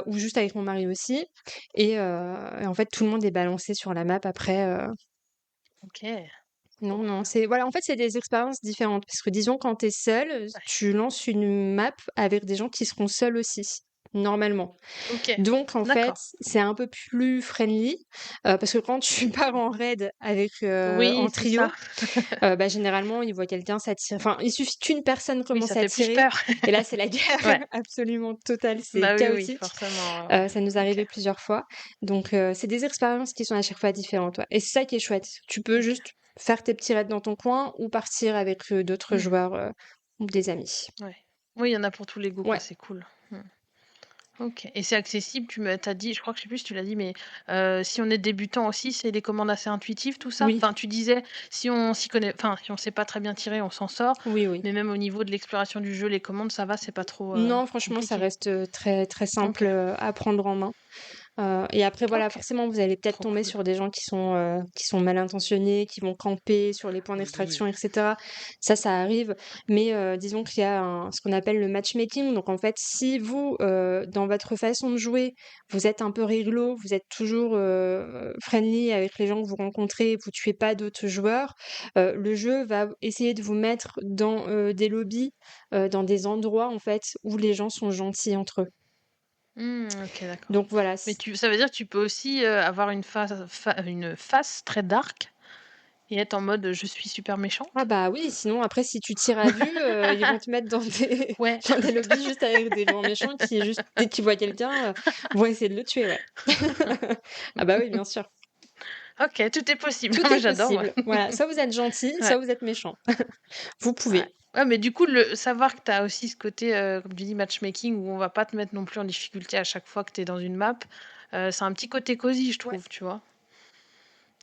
ou juste avec mon mari aussi et en fait, tout le monde est balancé sur la map après, OK, trop non, non, cool. c'est voilà, en fait, c'est des expériences différentes parce que disons quand tu es seul, Ouais. tu lances une map avec des gens qui seront seuls aussi, normalement. OK, Donc en fait, d'accord. c'est un peu plus friendly, parce que quand tu pars en raid avec, Oui, en c'est ça. trio, bah, généralement, ils voient quelqu'un, ça tire enfin, il suffit qu'une personne Oui, commence ça à fait plus tirer peur. et là, c'est la Ouais. guerre absolument totale, c'est Bah, oui, oui, chaotique. forcément, ouais. Ça nous est OK, arrivé plusieurs fois. Donc, c'est des expériences qui sont à chaque fois différentes, ouais. Et c'est ça qui est chouette. Tu peux OK. juste faire tes petits raids dans ton coin ou partir avec, d'autres Mmh. joueurs, ou des amis. Ouais. Oui, il y en a pour tous les goûts, quoi, Ouais. c'est cool. Mmh. OK et c'est accessible, tu dit, je crois que je sais plus si tu l'as dit, mais si on est débutant aussi, c'est des commandes assez intuitives, tout ça? Oui. Enfin, tu disais, si on s'y connaît enfin, si on sait pas très bien tirer, on s'en sort, Oui, oui. mais même au niveau de l'exploration du jeu, les commandes, ça va, c'est pas trop, Non, franchement, ça compliqué? reste, très, très simple, OK. à prendre en main. Et après voilà, OK. forcément, vous allez peut-être Trop tomber cool. sur des gens qui sont mal intentionnés, qui vont camper sur les points Oui. d'extraction et cetera. Ça arrive, mais disons qu'il y a ce qu'on appelle le matchmaking. Donc en fait, si vous, dans votre façon de jouer, vous êtes un peu réglo, vous êtes toujours, friendly avec les gens que vous rencontrez, vous tuez pas d'autres joueurs, le jeu va essayer de vous mettre dans, des lobbies, dans des endroits, en fait, où les gens sont gentils entre eux. Mmh, OK, d'accord. Donc voilà, Mais tu ça veut dire que tu peux aussi, avoir une face très dark et être en mode, «Je suis super ah méchante»? bah oui, sinon après si tu tires à vue, ils vont te mettre dans des Ouais. dans des lobbies juste avec des gens méchants qui juste dès qu'ils voient quelqu'un, vont essayer de le tuer, ouais. Ah bah oui, bien sûr. OK, tout est possible. Tout Moi, est j'adore, moi. possible. Voilà, soit vous êtes gentil, Ouais. soit vous êtes méchant. Vous Ouais. pouvez. Ouais, mais du coup, le savoir que tu as aussi ce côté, comme tu dis, matchmaking où on va pas te mettre non plus en difficulté à chaque fois que tu es dans une map, c'est un petit côté cosy, je Ouais. trouve, tu vois?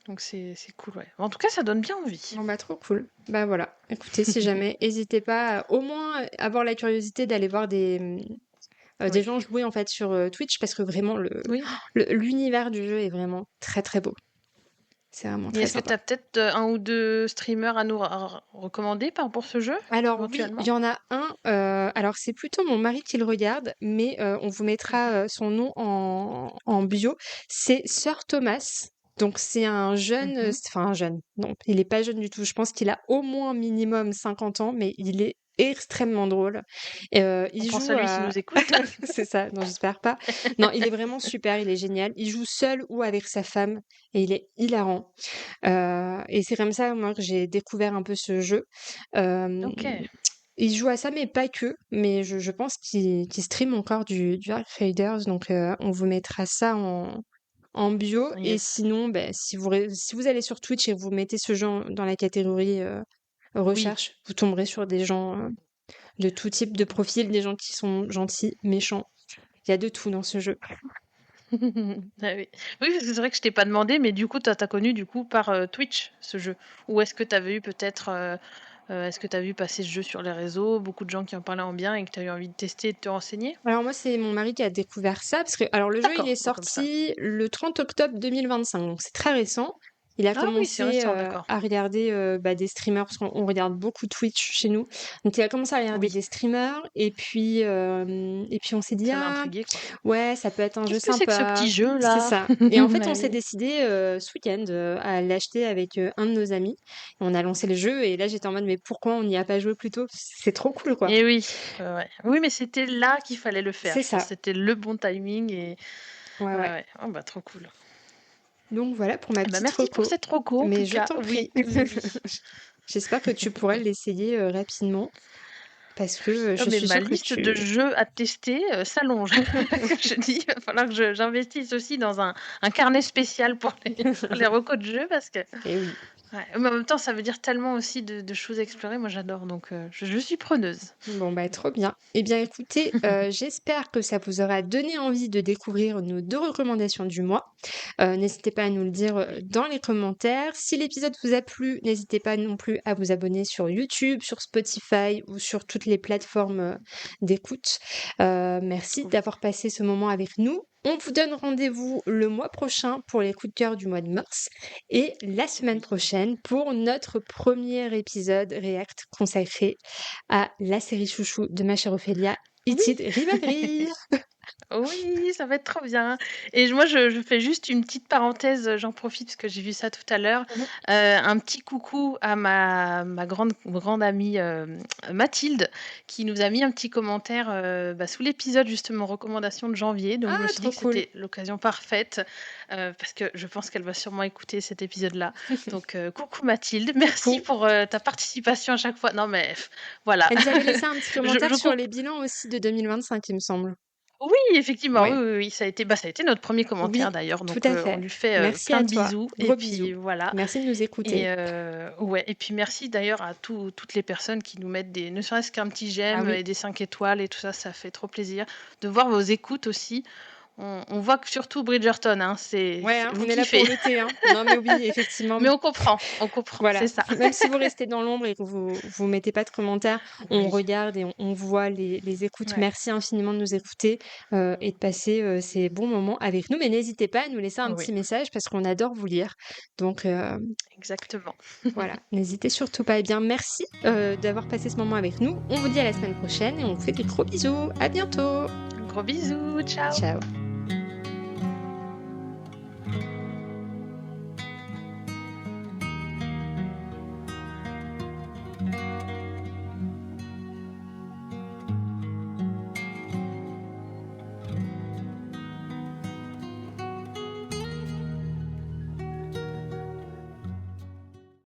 Donc c'est cool, ouais. En tout cas, ça donne bien envie. Bon bah trop cool. Bah voilà, écoutez, si jamais, hésitez pas à au moins avoir la curiosité d'aller voir des Oui. gens jouer en fait sur, Twitch parce que vraiment Oui. l'univers du jeu est vraiment très, très beau. C'est vraiment Et très est-ce que tu sympa. as peut-être, 1 ou 2 streamers à nous recommander pour ce jeu, Alors oui, il éventuellement? y en a un, alors c'est plutôt mon mari qui le regarde, mais on vous Mmh. mettra, son nom en bio. C'est Sir Thomas, donc c'est un jeune, Mmh. enfin un jeune, non, il est pas jeune du tout. Je pense qu'il a au moins minimum 50 ans, mais il est extrêmement drôle. On Il pense à joue lui s'il à nous écoute. c'est ça, non j'espère pas. Non, il est vraiment super, il est génial. Il joue seul ou avec sa femme et il est hilarant. Et c'est comme ça, moi, que j'ai découvert un peu ce jeu. Hem, OK. il joue à ça, mais pas que. Mais je pense qu'il stream encore du Ark Raiders, donc on vous mettra ça en bio. Et Yes. sinon, beh, si vous allez sur Twitch et que vous mettez ce jeu dans la catégorie Oui. recherche, vous tomberez sur des gens de tout type de profil, des gens qui sont gentils, méchants. Il y a de tout dans ce jeu. Ah oui. Oui, parce que c'est vrai que je t'ai pas demandé, mais du coup, tu as connu, du coup, par, Twitch, ce jeu? Ou est-ce que tu avais eu peut-être, Est-ce que tu as vu passer ce jeu sur les réseaux, beaucoup de gens qui en parlaient en bien et que tu as eu envie de tester et de te renseigner? Alors moi, c'est mon mari qui a découvert ça parce que alors le jeu, il est D'accord, bon comme ça. sorti le 30 octobre 2025, donc c'est très récent. Il a Ah oui, c'est commencé, récent, d'accord. à regarder, des streamers parce qu'on regarde beaucoup Twitch chez nous. Donc il a commencé à regarder Oui, des streamers et puis on s'est dit: ça l'a «Ah intrigué, quoi. ouais, ça peut être un jeu Qu'est-ce que c'est que ce sympa». petit C'est jeu-là? ça et en fait, Bah on s'est oui. décidé, ce week-end, à l'acheter avec, un de nos amis. On a lancé le jeu et là, j'étais en mode: «Mais pourquoi on n'y a pas joué plus tôt?» C'est trop cool, quoi. Et oui, ouais. Oui, mais c'était là qu'il fallait le faire. C'est Je pense que ça. c'était le bon timing et Ouais, ouais, ouais. ouais. Oh bah, trop cool. Donc voilà pour ma Bah, petite merci pour reco. cette reco, en Mais tout je cas. t'en Oui, prie. oui, oui. J'espère que tu pourras l'essayer, rapidement parce que, Oh je mais suis ma sûre que liste de tu jeux à tester, s'allonge. Je dis, il va falloir que je j'investisse aussi dans un carnet spécial pour les pour les recos de jeux parce que eh oui. ouais, mais en même temps, ça veut dire tellement aussi de choses à explorer. Moi, j'adore donc je suis preneuse. Bon, bah, trop bien. Eh bien, écoutez, j'espère que ça vous aura donné envie de découvrir nos 2 recommandations du mois. N'hésitez pas à nous le dire, dans les commentaires. Si l'épisode vous a plu, n'hésitez pas non plus à vous abonner sur YouTube, sur Spotify ou sur toutes les plateformes, d'écoute. Merci Oui. d'avoir passé ce moment avec nous. On vous donne rendez-vous le mois prochain pour les coups de cœur du mois de mars et la semaine Oui. prochaine pour notre premier épisode React consacré à la série chouchou de ma chère Ophélia, Oui! It's It Rivaldry. Oui, ça va être trop bien et moi, je fais juste une petite parenthèse, j'en profite parce que j'ai vu ça tout à l'heure. Mmh. Un petit coucou à ma grande amie, Mathilde, qui nous a mis un petit commentaire, bah, sous l'épisode justement recommandation de janvier. Donc je me Ah, suis dit trop que cool. c'était l'occasion parfaite, parce que je pense qu'elle va sûrement écouter cet épisode-là. Donc coucou Mathilde, merci Coucou. pour, ta participation à chaque fois. Non mais voilà, Elle nous avait laissé un petit commentaire je sur comp les bilans aussi de 2025, il me semble. oui, effectivement, oui, Ouais. oui, oui, ça a été notre premier commentaire Oui, d'ailleurs, tout donc à on fait. lui fait, Merci plein à de toi. bisous et Gros puis bisous. voilà Merci de nous et écouter. ouais et puis merci d'ailleurs à toutes les personnes qui nous mettent des ne serait-ce qu'un petit Ah j'aime oui. et des 5 étoiles et tout ça, ça fait trop plaisir de voir vos écoutes aussi. On voit que surtout Bridgerton, hein, Ouais, c'est hein, vous on est là kiffez, pour l'été, hein. Non, mais oui, effectivement. mais on comprend, c'est Voilà. ça. Même si vous restez dans l'ombre et que vous mettez pas de commentaires, on Oui, regarde et on voit les écoutes. ouais, Merci infiniment de nous écouter, et de passer, ces bons moments avec nous. Mais n'hésitez pas à nous laisser un oui, petit message parce qu'on adore vous lire. Donc, exactement. voilà, n'hésitez surtout pas. Eh bien, merci, d'avoir passé ce moment avec nous. On vous dit à la semaine prochaine et on vous fait des gros bisous. À bientôt. Gros bisous, ciao. Ciao.